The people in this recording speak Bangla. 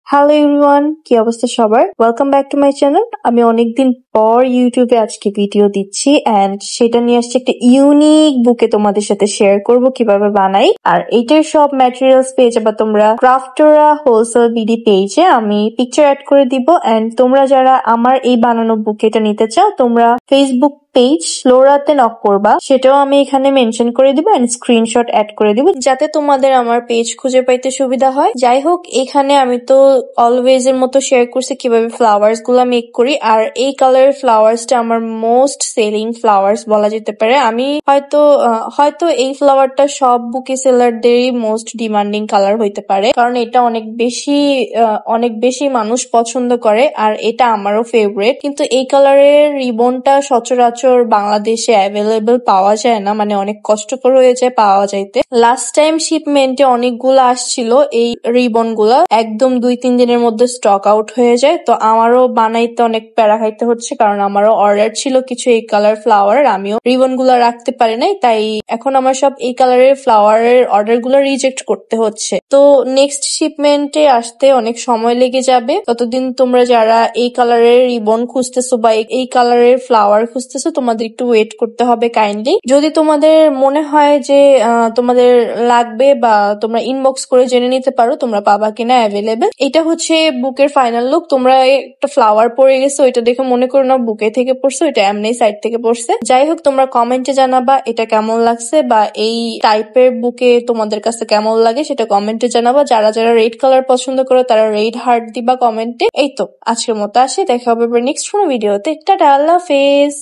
হ্যালো এভরিওয়ান, কি অবস্থা সবার? Welcome back to my channel. আমি অনেকদিন পর ইউটিউবে আজকে ভিডিও দিচ্ছি এন্ড সেটা নিয়ে আসছে একটা ইউনিক বুকে তোমাদের সাথে শেয়ার করব কিভাবে বানাই। আর এইটার সব ম্যাটেরিয়ালস পেয়ে যাবা তোমরা ক্রাফটোরা হোলসেল বিডি পেজে। আমি পিকচার অ্যাড করে দিব এন্ড তোমরা যারা আমার এই বানানো বুকেটা নিতে চাও তোমরা ফেসবুক পেজ ফ্লোরাতে নক করবা, সেটাও আমি এখানে মেনশন করে দিব এন্ড স্ক্রিনশট অ্যাড করে দিব যাতে তোমাদের আমার পেজ খুঁজে পাইতে সুবিধা হয়। যাই হোক, এখানে আমি তো অলওয়েজ এর মতো শেয়ার করছি কিভাবে ফ্লাওয়ার্স গুলা মেক করি। আর এই কালারের ফ্লাওয়ার্সটা আমার মোস্ট সেলিং ফ্লাওয়ার্স বলা যেতে পারে। আমি হয়তো এই ফ্লাওয়ারটা সব বুকে সেলারদেরই মোস্ট ডিমান্ডিং কালার হইতে পারে, কারণ এটা অনেক বেশি মানুষ পছন্দ করে আর এটা আমারও ফেভারিট। কিন্তু এই কালারের রিবনটা সচরাচর বাংলাদেশে অ্যাভেলেবল পাওয়া যায় না, মানে অনেক কষ্টকর হয়ে যায় পাওয়া যাইতে। লাস্ট টাইম শিপমেন্টে অনেকগুলো আসছিল এই রিবন গুলা, একদম 2-3 দিনের মধ্যে স্টক আউট হয়ে যায়। তো আমারও বানাইতে অনেক প্যারা খাইতে হচ্ছে, কারণ আমারও অর্ডার ছিল কিছু এই কালার ফ্লাওয়ার, আমিও রিবন গুলা রাখতে পারি নাই। তাই এখন আমার সব এই কালারের ফ্লাওয়ারের অর্ডার গুলো রিজেক্ট করতে হচ্ছে। তো নেক্সট শিপমেন্টে আসতে অনেক সময় লেগে যাবে। ততদিন তোমরা যারা এই কালারের রিবন খুঁজতেছো বা এই কালারের ফ্লাওয়ার খুঁজতেছো, তোমাদের একটু ওয়েট করতে হবে কাইন্ডলি। যদি তোমাদের মনে হয় যে তোমাদের লাগবে বা তোমরা ইনবক্স করে জেনে নিতে পারো তোমরা পাবা কিনা অ্যাভেলেবেল। এটা হচ্ছে বুকের ফাইনাল লুক। তোমরা একটা ফ্লাওয়ার পরে গেছো, এটা দেখে মনে করো না বুকে থেকে পড়ছো, এটা এমনি সাইড থেকে পড়ছে। যাই হোক, তোমরা কমেন্টে জানাবা এটা কেমন লাগছে বা এই টাইপের বুকে তোমাদের কাছে কেমন লাগে সেটা কমেন্টে জানাবা। যারা যারা রেড কালার পছন্দ করো তারা রেড হার্ট দিবা কমেন্টে। এই তো আজকের মতো আসি, দেখা হবে নেক্সট কোনো ভিডিওতে। টাটা, আল্লাহ হাফেজ।